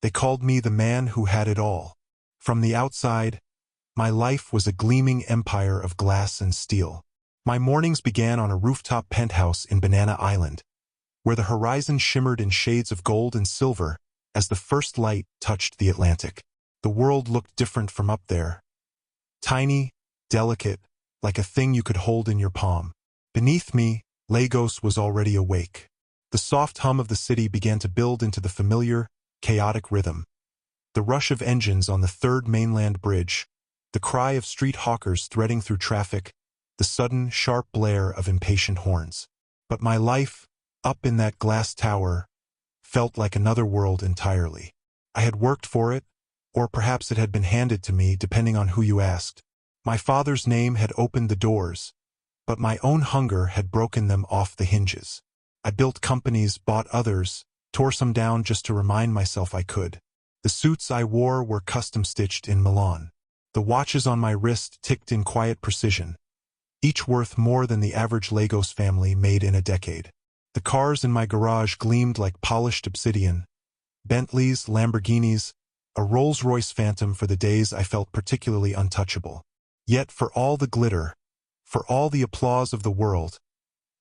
They called me the man who had it all. From the outside, my life was a gleaming empire of glass and steel. My mornings began on a rooftop penthouse in Banana Island, where the horizon shimmered in shades of gold and silver as the first light touched the Atlantic. The world looked different from up there. Tiny, delicate, like a thing you could hold in your palm. Beneath me, Lagos was already awake. The soft hum of the city began to build into the familiar, chaotic rhythm. The rush of engines on the third mainland bridge, the cry of street hawkers threading through traffic, the sudden, sharp blare of impatient horns. But my life, up in that glass tower, felt like another world entirely. I had worked for it, or perhaps it had been handed to me, depending on who you asked. My father's name had opened the doors, but my own hunger had broken them off the hinges. I built companies, bought others, tore some down just to remind myself I could. The suits I wore were custom-stitched in Milan. The watches on my wrist ticked in quiet precision, each worth more than the average Lagos family made in a decade. The cars in my garage gleamed like polished obsidian. Bentleys, Lamborghinis, a Rolls-Royce Phantom for the days I felt particularly untouchable. Yet for all the glitter, for all the applause of the world,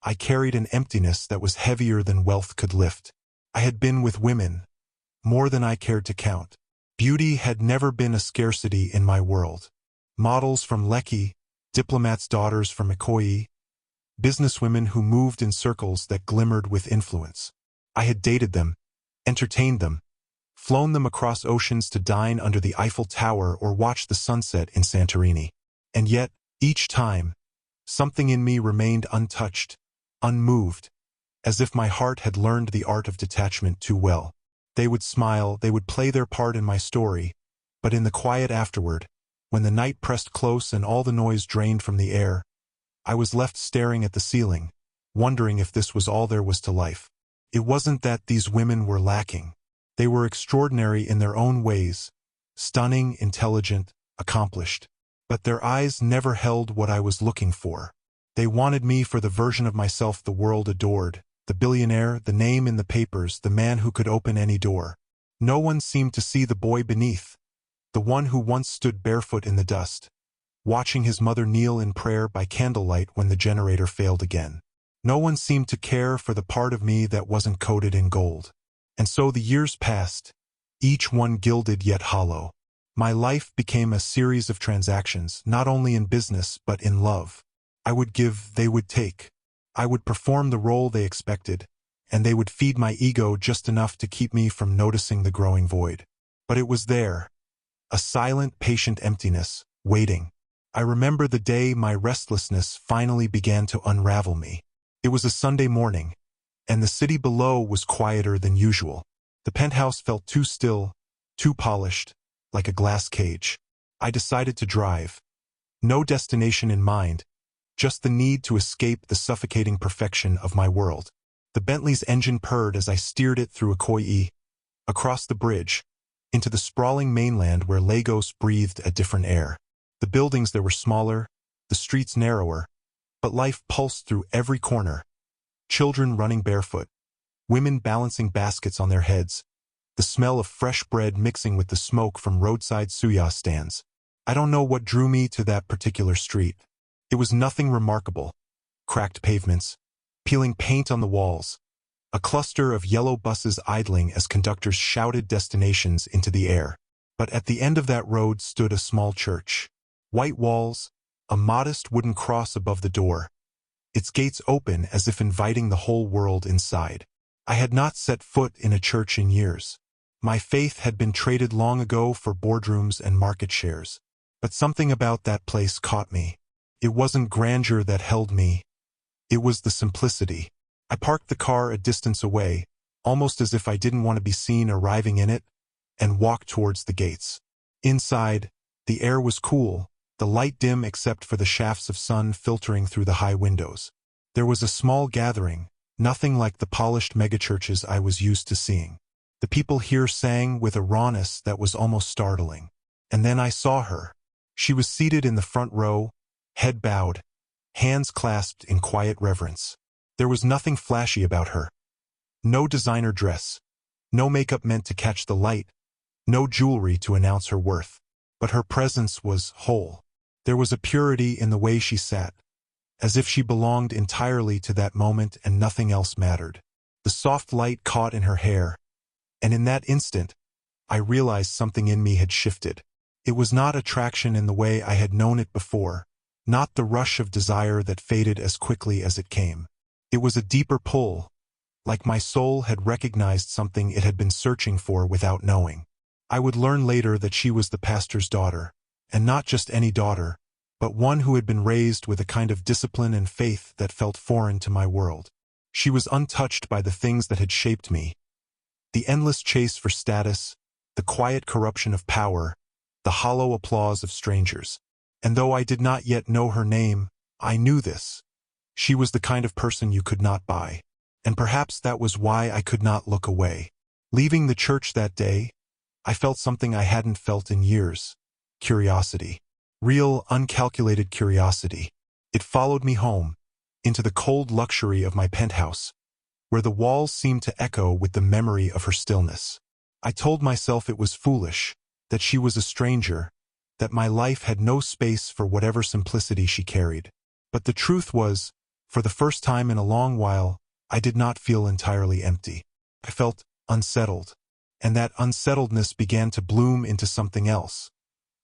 I carried an emptiness that was heavier than wealth could lift. I had been with women, more than I cared to count. Beauty had never been a scarcity in my world. Models from Lekki, diplomats' daughters from Ikoyi, businesswomen who moved in circles that glimmered with influence. I had dated them, entertained them, flown them across oceans to dine under the Eiffel Tower or watch the sunset in Santorini. And yet, each time, something in me remained untouched, unmoved, as if my heart had learned the art of detachment too well. They would smile, they would play their part in my story, but in the quiet afterward, when the night pressed close and all the noise drained from the air, I was left staring at the ceiling, wondering if this was all there was to life. It wasn't that these women were lacking. They were extraordinary in their own ways, stunning, intelligent, accomplished. But their eyes never held what I was looking for. They wanted me for the version of myself the world adored, the billionaire, the name in the papers, the man who could open any door. No one seemed to see the boy beneath, the one who once stood barefoot in the dust, watching his mother kneel in prayer by candlelight when the generator failed again. No one seemed to care for the part of me that wasn't coated in gold. And so the years passed, each one gilded yet hollow. My life became a series of transactions, not only in business but in love. I would give, they would take. I would perform the role they expected, and they would feed my ego just enough to keep me from noticing the growing void. But it was there, a silent, patient emptiness, waiting. I remember the day my restlessness finally began to unravel me. It was a Sunday morning, and the city below was quieter than usual. The penthouse felt too still, too polished, like a glass cage. I decided to drive. No destination in mind, just the need to escape the suffocating perfection of my world. The Bentley's engine purred as I steered it through Ikoyi, across the bridge, into the sprawling mainland where Lagos breathed a different air. The buildings there were smaller, the streets narrower, but life pulsed through every corner. Children running barefoot, women balancing baskets on their heads, the smell of fresh bread mixing with the smoke from roadside suya stands. I don't know what drew me to that particular street. It was nothing remarkable. Cracked pavements, peeling paint on the walls, a cluster of yellow buses idling as conductors shouted destinations into the air. But at the end of that road stood a small church. White walls, a modest wooden cross above the door, its gates open as if inviting the whole world inside. I had not set foot in a church in years. My faith had been traded long ago for boardrooms and market shares. But something about that place caught me. It wasn't grandeur that held me. It was the simplicity. I parked the car a distance away, almost as if I didn't want to be seen arriving in it, and walked towards the gates. Inside, the air was cool, the light dim except for the shafts of sun filtering through the high windows. There was a small gathering, nothing like the polished megachurches I was used to seeing. The people here sang with a rawness that was almost startling. And then I saw her. She was seated in the front row, head bowed, hands clasped in quiet reverence. There was nothing flashy about her. No designer dress, no makeup meant to catch the light, no jewelry to announce her worth. But her presence was whole. There was a purity in the way she sat, as if she belonged entirely to that moment and nothing else mattered. The soft light caught in her hair, and in that instant, I realized something in me had shifted. It was not attraction in the way I had known it before, not the rush of desire that faded as quickly as it came. It was a deeper pull, like my soul had recognized something it had been searching for without knowing. I would learn later that she was the pastor's daughter, and not just any daughter, but one who had been raised with a kind of discipline and faith that felt foreign to my world. She was untouched by the things that had shaped me: the endless chase for status, the quiet corruption of power, the hollow applause of strangers. And though I did not yet know her name, I knew this. She was the kind of person you could not buy. And perhaps that was why I could not look away. Leaving the church that day, I felt something I hadn't felt in years: curiosity. Real, uncalculated curiosity. It followed me home, into the cold luxury of my penthouse, where the walls seemed to echo with the memory of her stillness. I told myself it was foolish, that she was a stranger, that my life had no space for whatever simplicity she carried. But the truth was, for the first time in a long while, I did not feel entirely empty. I felt unsettled, and that unsettledness began to bloom into something else.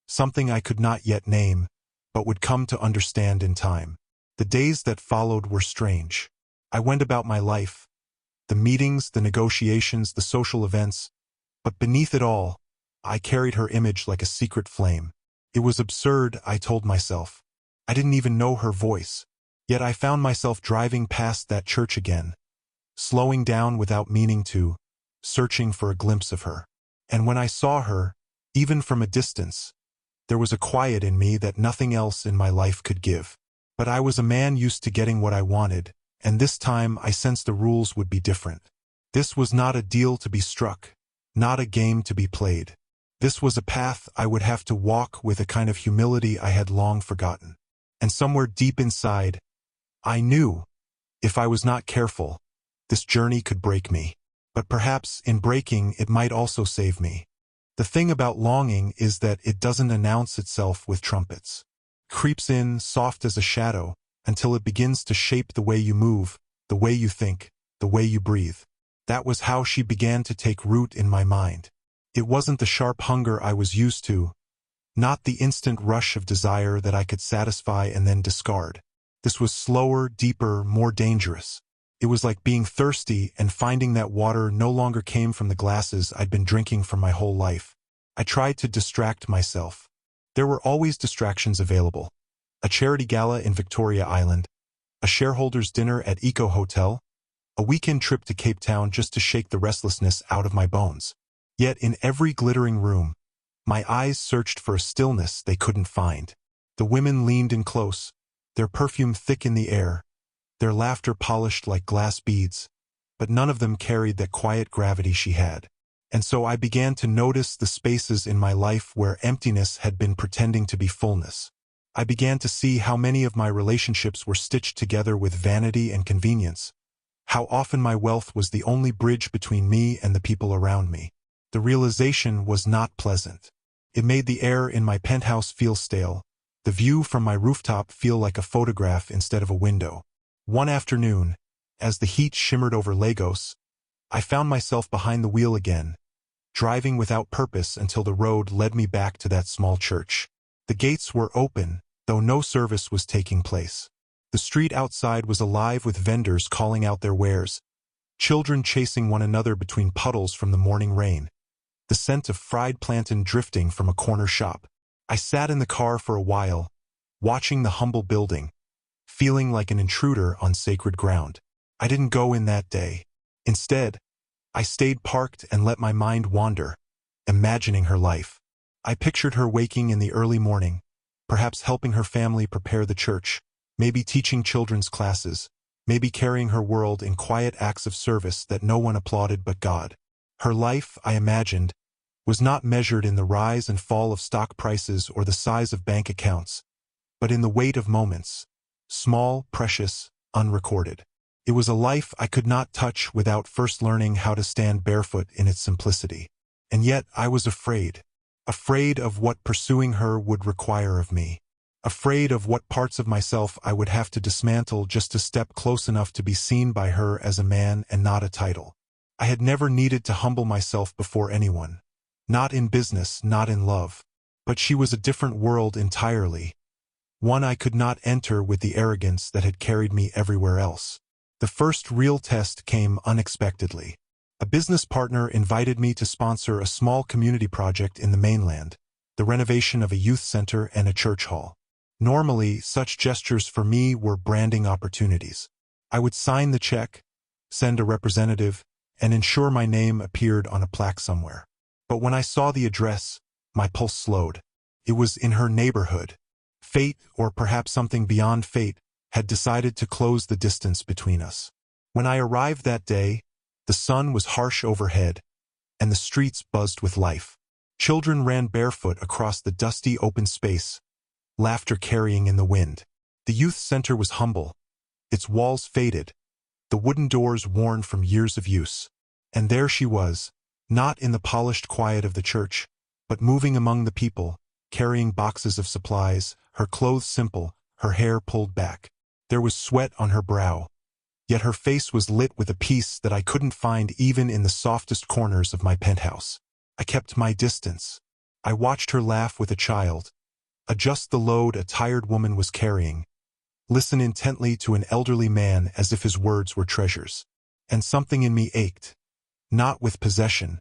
Something I could not yet name, but would come to understand in time. The days that followed were strange. I went about my life, the meetings, the negotiations, the social events, but beneath it all, I carried her image like a secret flame. It was absurd, I told myself. I didn't even know her voice. Yet I found myself driving past that church again, slowing down without meaning to, searching for a glimpse of her. And when I saw her, even from a distance, there was a quiet in me that nothing else in my life could give. But I was a man used to getting what I wanted, and this time I sensed the rules would be different. This was not a deal to be struck, not a game to be played. This was a path I would have to walk with a kind of humility I had long forgotten. And somewhere deep inside, I knew, if I was not careful, this journey could break me. But perhaps in breaking it might also save me. The thing about longing is that it doesn't announce itself with trumpets. It creeps in, soft as a shadow, until it begins to shape the way you move, the way you think, the way you breathe. That was how she began to take root in my mind. It wasn't the sharp hunger I was used to, not the instant rush of desire that I could satisfy and then discard. This was slower, deeper, more dangerous. It was like being thirsty and finding that water no longer came from the glasses I'd been drinking for my whole life. I tried to distract myself. There were always distractions available. A charity gala in Victoria Island, a shareholders' dinner at Eco Hotel, a weekend trip to Cape Town just to shake the restlessness out of my bones. Yet in every glittering room, my eyes searched for a stillness they couldn't find. The women leaned in close, their perfume thick in the air, their laughter polished like glass beads, but none of them carried that quiet gravity she had. And so I began to notice the spaces in my life where emptiness had been pretending to be fullness. I began to see how many of my relationships were stitched together with vanity and convenience, how often my wealth was the only bridge between me and the people around me. The realization was not pleasant. It made the air in my penthouse feel stale, the view from my rooftop feel like a photograph instead of a window. One afternoon, as the heat shimmered over Lagos, I found myself behind the wheel again, driving without purpose until the road led me back to that small church. The gates were open, though no service was taking place. The street outside was alive with vendors calling out their wares, children chasing one another between puddles from the morning rain, the scent of fried plantain drifting from a corner shop. I sat in the car for a while, watching the humble building, feeling like an intruder on sacred ground. I didn't go in that day. Instead, I stayed parked and let my mind wander, imagining her life. I pictured her waking in the early morning, perhaps helping her family prepare the church, maybe teaching children's classes, maybe carrying her world in quiet acts of service that no one applauded but God. Her life, I imagined, was not measured in the rise and fall of stock prices or the size of bank accounts, but in the weight of moments, small, precious, unrecorded. It was a life I could not touch without first learning how to stand barefoot in its simplicity. And yet I was afraid. Afraid of what pursuing her would require of me. Afraid of what parts of myself I would have to dismantle just to step close enough to be seen by her as a man and not a title. I had never needed to humble myself before anyone. Not in business, not in love. But she was a different world entirely. One I could not enter with the arrogance that had carried me everywhere else. The first real test came unexpectedly. A business partner invited me to sponsor a small community project in the mainland, the renovation of a youth center and a church hall. Normally, such gestures for me were branding opportunities. I would sign the check, send a representative, and ensure my name appeared on a plaque somewhere. But when I saw the address, my pulse slowed. It was in her neighborhood. Fate, or perhaps something beyond fate, had decided to close the distance between us. When I arrived that day, the sun was harsh overhead, and the streets buzzed with life. Children ran barefoot across the dusty open space, laughter carrying in the wind. The youth center was humble, its walls faded, the wooden doors worn from years of use. And there she was, not in the polished quiet of the church, but moving among the people, carrying boxes of supplies, her clothes simple, her hair pulled back. There was sweat on her brow, yet her face was lit with a peace that I couldn't find even in the softest corners of my penthouse. I kept my distance. I watched her laugh with a child, adjust the load a tired woman was carrying, listen intently to an elderly man as if his words were treasures. And something in me ached, not with possession,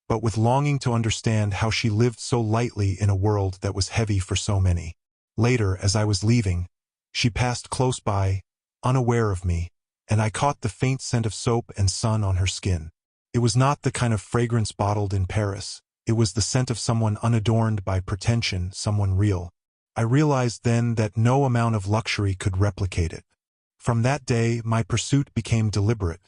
but with longing to understand how she lived so lightly in a world that was heavy for so many. Later, as I was leaving, she passed close by, unaware of me, and I caught the faint scent of soap and sun on her skin. It was not the kind of fragrance bottled in Paris. It was the scent of someone unadorned by pretension, someone real. I realized then that no amount of luxury could replicate it. From that day, my pursuit became deliberate,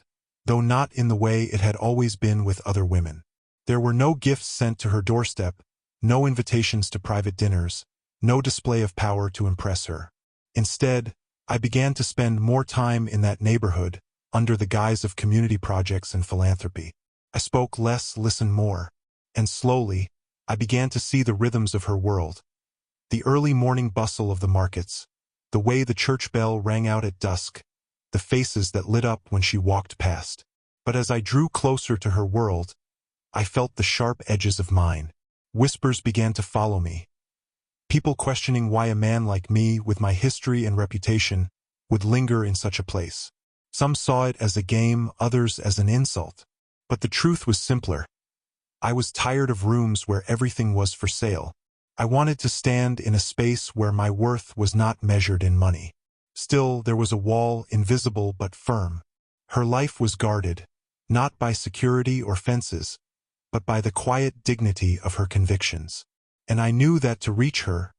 though not in the way it had always been with other women. There were no gifts sent to her doorstep, no invitations to private dinners, no display of power to impress her. Instead, I began to spend more time in that neighborhood, under the guise of community projects and philanthropy. I spoke less, listened more, and slowly, I began to see the rhythms of her world. The early morning bustle of the markets, the way the church bell rang out at dusk, the faces that lit up when she walked past. But as I drew closer to her world, I felt the sharp edges of mine. Whispers began to follow me. People questioning why a man like me, with my history and reputation, would linger in such a place. Some saw it as a game, others as an insult. But the truth was simpler. I was tired of rooms where everything was for sale. I wanted to stand in a space where my worth was not measured in money. Still, there was a wall, invisible but firm. Her life was guarded, not by security or fences, but by the quiet dignity of her convictions. And I knew that to reach her,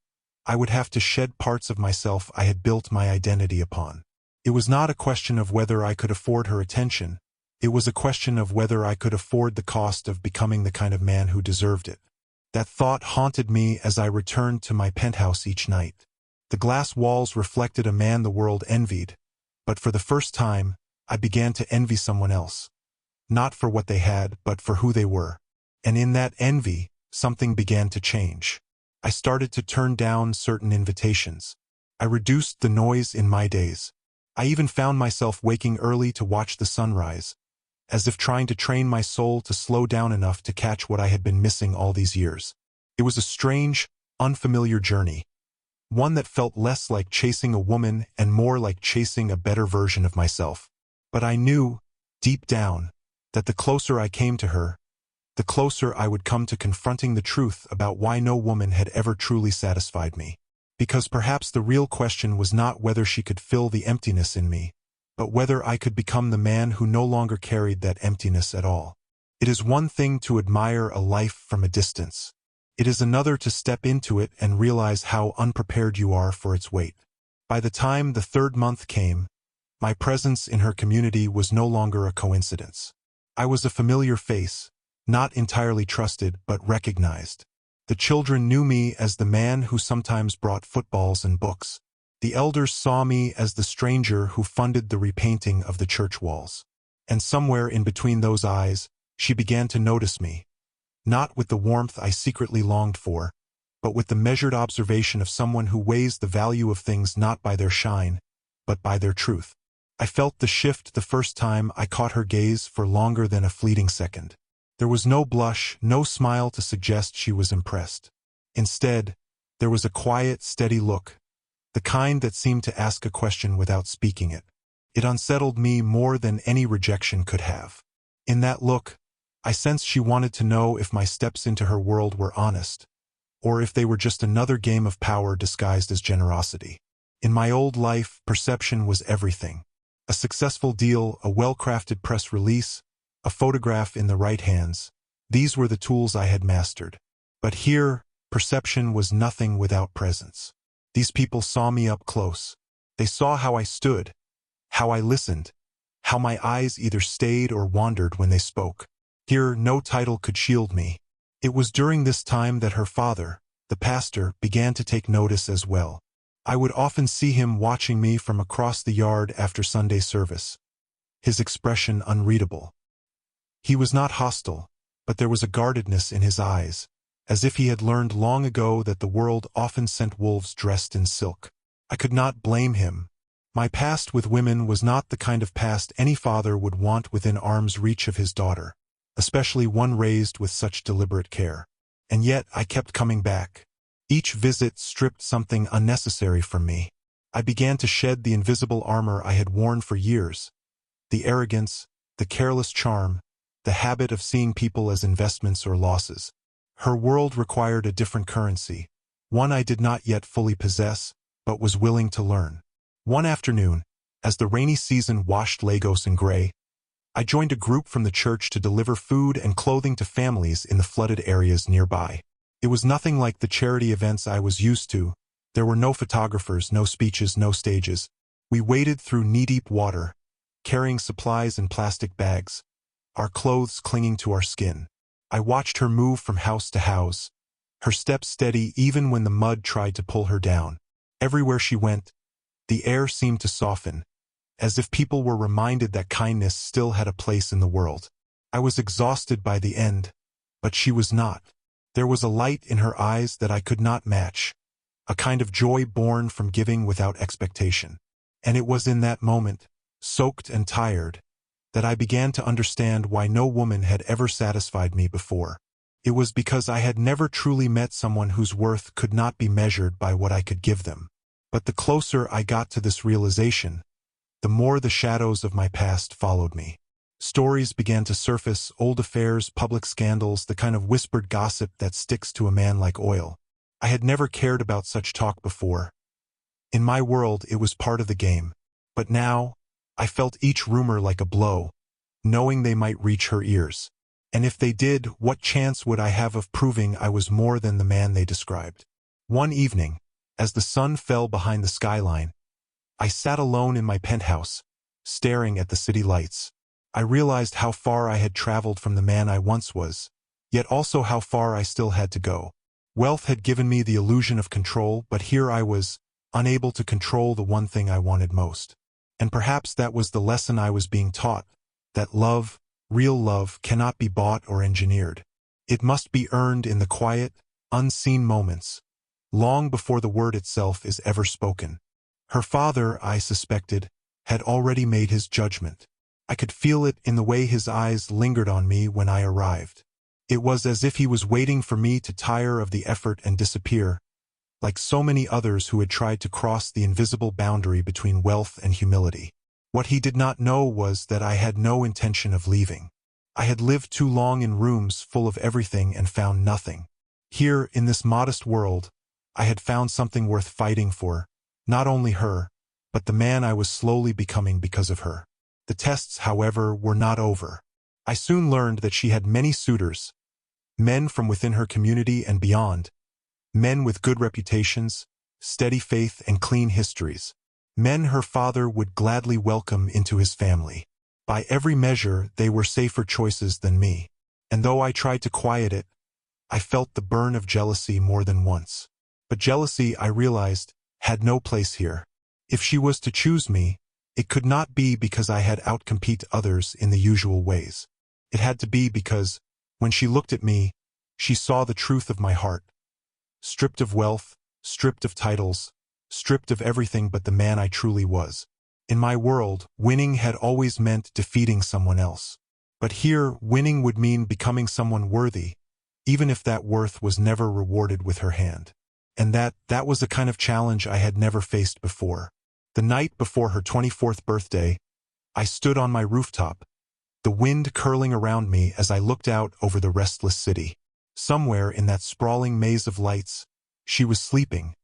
I would have to shed parts of myself I had built my identity upon. It was not a question of whether I could afford her attention. It was a question of whether I could afford the cost of becoming the kind of man who deserved it. That thought haunted me as I returned to my penthouse each night. The glass walls reflected a man the world envied, but for the first time, I began to envy someone else. Not for what they had, but for who they were. And in that envy, something began to change. I started to turn down certain invitations. I reduced the noise in my days. I even found myself waking early to watch the sunrise, as if trying to train my soul to slow down enough to catch what I had been missing all these years. It was a strange, unfamiliar journey, one that felt less like chasing a woman and more like chasing a better version of myself. But I knew, deep down, that the closer I came to her, the closer I would come to confronting the truth about why no woman had ever truly satisfied me. Because perhaps the real question was not whether she could fill the emptiness in me, but whether I could become the man who no longer carried that emptiness at all. It is one thing to admire a life from a distance. It is another to step into it and realize how unprepared you are for its weight. By the time the third month came, my presence in her community was no longer a coincidence. I was a familiar face, not entirely trusted but recognized. The children knew me as the man who sometimes brought footballs and books. The elders saw me as the stranger who funded the repainting of the church walls. And somewhere in between those eyes, she began to notice me. not with the warmth I secretly longed for, but with the measured observation of someone who weighs the value of things not by their shine, but by their truth. I felt the shift the first time I caught her gaze for longer than a fleeting second. There was no blush, no smile to suggest she was impressed. Instead, there was a quiet, steady look, the kind that seemed to ask a question without speaking it. It unsettled me more than any rejection could have. In that look, I sensed she wanted to know if my steps into her world were honest, or if they were just another game of power disguised as generosity. In my old life, perception was everything. A successful deal, a well-crafted press release, a photograph in the right hands. These were the tools I had mastered. But here, perception was nothing without presence. These people saw me up close. They saw how I stood, how I listened, how my eyes either stayed or wandered when they spoke. Here, no title could shield me. It was during this time that her father, the pastor, began to take notice as well. I would often see him watching me from across the yard after Sunday service, his expression unreadable. He was not hostile, but there was a guardedness in his eyes, as if he had learned long ago that the world often sent wolves dressed in silk. I could not blame him. My past with women was not the kind of past any father would want within arm's reach of his daughter, especially one raised with such deliberate care. And yet I kept coming back. Each visit stripped something unnecessary from me. I began to shed the invisible armor I had worn for years, the arrogance, the careless charm, the habit of seeing people as investments or losses. Her world required a different currency, one I did not yet fully possess, but was willing to learn. One afternoon, as the rainy season washed Lagos in gray, I joined a group from the church to deliver food and clothing to families in the flooded areas nearby. It was nothing like the charity events I was used to. There were no photographers, no speeches, no stages. We waded through knee-deep water, carrying supplies in plastic bags, our clothes clinging to our skin. I watched her move from house to house, her steps steady even when the mud tried to pull her down. Everywhere she went, the air seemed to soften, as if people were reminded that kindness still had a place in the world. I was exhausted by the end, but she was not. There was a light in her eyes that I could not match, a kind of joy born from giving without expectation. And it was in that moment, soaked and tired, that I began to understand why no woman had ever satisfied me before. It was because I had never truly met someone whose worth could not be measured by what I could give them. But the closer I got to this realization, the more the shadows of my past followed me. Stories began to surface, old affairs, public scandals, the kind of whispered gossip that sticks to a man like oil. I had never cared about such talk before. In my world, it was part of the game. But now, I felt each rumor like a blow, knowing they might reach her ears. And if they did, what chance would I have of proving I was more than the man they described? One evening, as the sun fell behind the skyline, I sat alone in my penthouse, staring at the city lights. I realized how far I had traveled from the man I once was, yet also how far I still had to go. Wealth had given me the illusion of control, but here I was, unable to control the one thing I wanted most. And perhaps that was the lesson I was being taught, that love, real love, cannot be bought or engineered. It must be earned in the quiet, unseen moments, long before the word itself is ever spoken. Her father, I suspected, had already made his judgment. I could feel it in the way his eyes lingered on me when I arrived. It was as if he was waiting for me to tire of the effort and disappear, like so many others who had tried to cross the invisible boundary between wealth and humility. What he did not know was that I had no intention of leaving. I had lived too long in rooms full of everything and found nothing. Here, in this modest world, I had found something worth fighting for, not only her, but the man I was slowly becoming because of her. The tests, however, were not over. I soon learned that she had many suitors, men from within her community and beyond, men with good reputations, steady faith, and clean histories, men her father would gladly welcome into his family. By every measure, they were safer choices than me, and though I tried to quiet it, I felt the burn of jealousy more than once. But jealousy, I realized, had no place here. If she was to choose me, it could not be because I had outcompete others in the usual ways. It had to be because, when she looked at me, She saw the truth of my heart. Stripped of wealth, stripped of titles, stripped of everything but the man I truly was. In my world, winning had always meant defeating someone else. But here, winning would mean becoming someone worthy, even if that worth was never rewarded with her hand. And that was a kind of challenge I had never faced before. The night before her 24th birthday, I stood on my rooftop, the wind curling around me as I looked out over the restless city. Somewhere in that sprawling maze of lights, she was sleeping,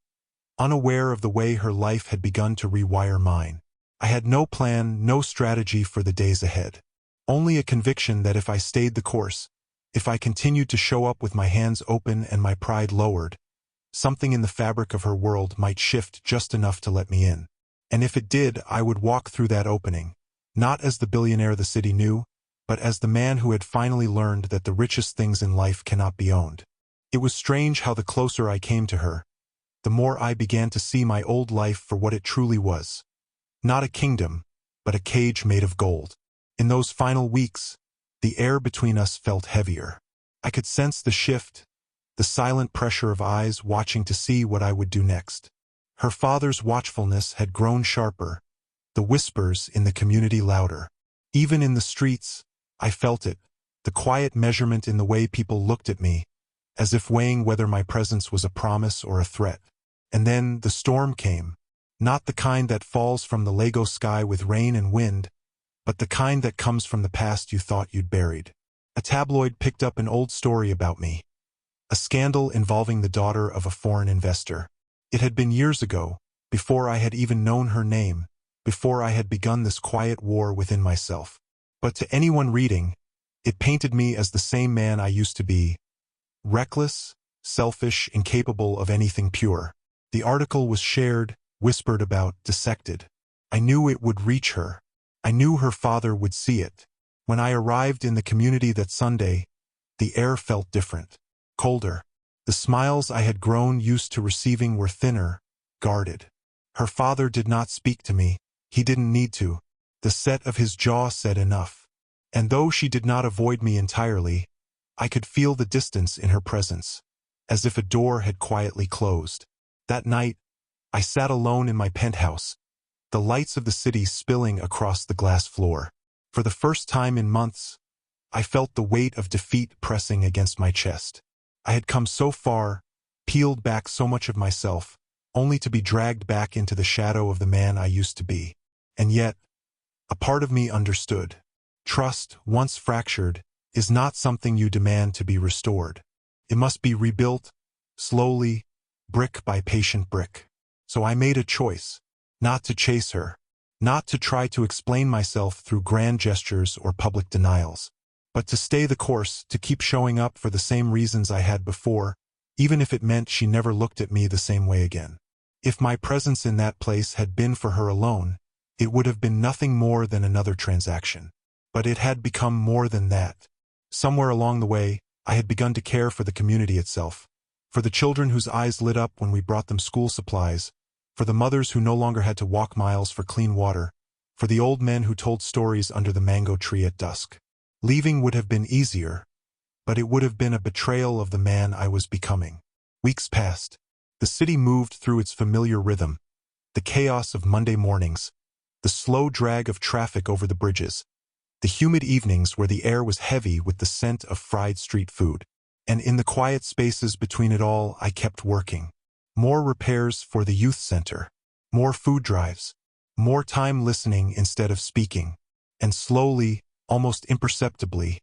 unaware of the way her life had begun to rewire mine. I had no plan, no strategy for the days ahead. Only a conviction that if I stayed the course, if I continued to show up with my hands open and my pride lowered, something in the fabric of her world might shift just enough to let me in. And if it did, I would walk through that opening, not as the billionaire the city knew, but as the man who had finally learned that the richest things in life cannot be owned. It was strange how the closer I came to her, the more I began to see my old life for what it truly was. Not a kingdom, but a cage made of gold. In those final weeks, the air between us felt heavier. I could sense the shift, the silent pressure of eyes watching to see what I would do next. Her father's watchfulness had grown sharper, the whispers in the community louder. Even in the streets, I felt it, the quiet measurement in the way people looked at me, as if weighing whether my presence was a promise or a threat. And then the storm came, not the kind that falls from the Lego sky with rain and wind, but the kind that comes from the past you thought you'd buried. A tabloid picked up an old story about me, a scandal involving the daughter of a foreign investor. It had been years ago, before I had even known her name, before I had begun this quiet war within myself. But to anyone reading, it painted me as the same man I used to be, reckless, selfish, incapable of anything pure. The article was shared, whispered about, dissected. I knew it would reach her. I knew her father would see it. When I arrived in the community that Sunday, the air felt different, colder. The smiles I had grown used to receiving were thinner, guarded. Her father did not speak to me. He didn't need to. The set of his jaw said enough. And though she did not avoid me entirely, I could feel the distance in her presence, as if a door had quietly closed. That night, I sat alone in my penthouse, the lights of the city spilling across the glass floor. For the first time in months, I felt the weight of defeat pressing against my chest. I had come so far, peeled back so much of myself, only to be dragged back into the shadow of the man I used to be. And yet, a part of me understood. Trust, once fractured, is not something you demand to be restored. It must be rebuilt, slowly, brick by patient brick. So I made a choice, not to chase her, not to try to explain myself through grand gestures or public denials, but to stay the course, to keep showing up for the same reasons I had before, even if it meant she never looked at me the same way again. If my presence in that place had been for her alone, it would have been nothing more than another transaction. But it had become more than that. Somewhere along the way, I had begun to care for the community itself, for the children whose eyes lit up when we brought them school supplies, for the mothers who no longer had to walk miles for clean water, for the old men who told stories under the mango tree at dusk. Leaving would have been easier, but it would have been a betrayal of the man I was becoming. Weeks passed. The city moved through its familiar rhythm, the chaos of Monday mornings, the slow drag of traffic over the bridges, the humid evenings where the air was heavy with the scent of fried street food. And in the quiet spaces between it all, I kept working. More repairs for the youth center, more food drives, more time listening instead of speaking. And slowly, almost imperceptibly,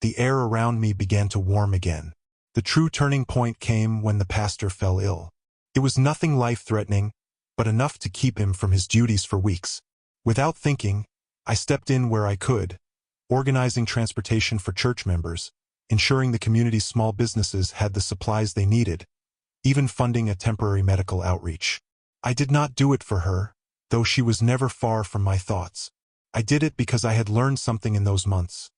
the air around me began to warm again. The true turning point came when the pastor fell ill. It was nothing life-threatening, but enough to keep him from his duties for weeks. Without thinking, I stepped in where I could, organizing transportation for church members, ensuring the community's small businesses had the supplies they needed, even funding a temporary medical outreach. I did not do it for her, though she was never far from my thoughts. I did it because I had learned something in those months.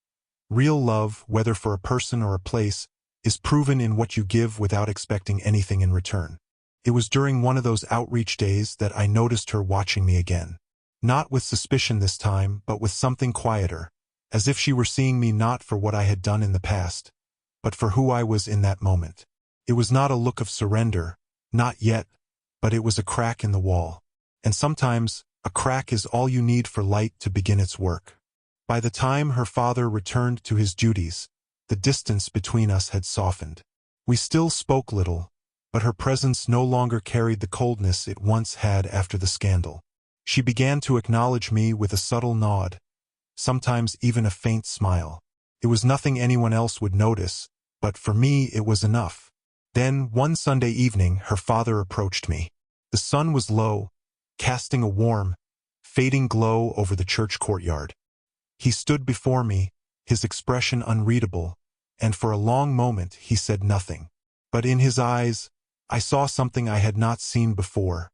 Real love, whether for a person or a place, is proven in what you give without expecting anything in return. It was during one of those outreach days that I noticed her watching me again. Not with suspicion this time, but with something quieter, as if she were seeing me not for what I had done in the past, but for who I was in that moment. It was not a look of surrender, not yet, but it was a crack in the wall. And sometimes, a crack is all you need for light to begin its work. By the time her father returned to his duties, the distance between us had softened. We still spoke little, but her presence no longer carried the coldness it once had after the scandal. She began to acknowledge me with a subtle nod, sometimes even a faint smile. It was nothing anyone else would notice, but for me it was enough. Then, one Sunday evening, her father approached me. The sun was low, casting a warm, fading glow over the church courtyard. He stood before me, his expression unreadable, and for a long moment he said nothing. But in his eyes, I saw something I had not seen before.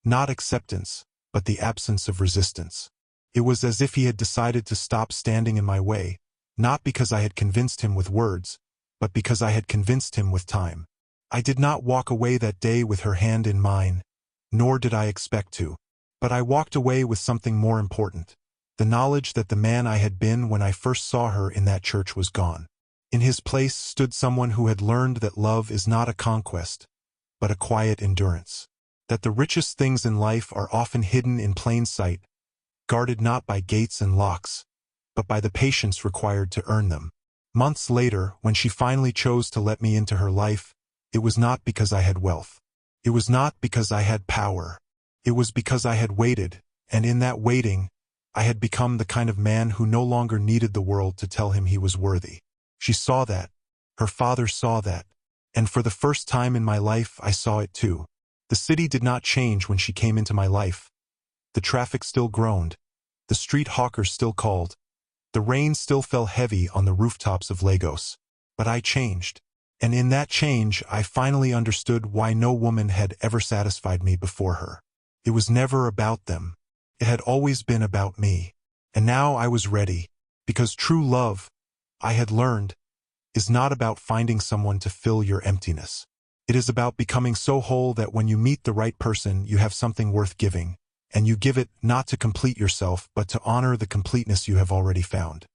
Not acceptance, but the absence of resistance. It was as if he had decided to stop standing in my way, not because I had convinced him with words, but because I had convinced him with time. I did not walk away that day with her hand in mine, nor did I expect to. But I walked away with something more important. The knowledge that the man I had been when I first saw her in that church was gone. In his place stood someone who had learned that love is not a conquest, but a quiet endurance. That the richest things in life are often hidden in plain sight, guarded not by gates and locks, but by the patience required to earn them. Months later, when she finally chose to let me into her life, it was not because I had wealth. It was not because I had power. It was because I had waited, and in that waiting, I had become the kind of man who no longer needed the world to tell him he was worthy. She saw that. Her father saw that. And for the first time in my life, I saw it too. The city did not change when she came into my life. The traffic still groaned. The street hawkers still called. The rain still fell heavy on the rooftops of Lagos. But I changed. And in that change, I finally understood why no woman had ever satisfied me before her. It was never about them. It had always been about me. And now I was ready. Because true love, I had learned, is not about finding someone to fill your emptiness. It is about becoming so whole that when you meet the right person, you have something worth giving, and you give it not to complete yourself, but to honor the completeness you have already found.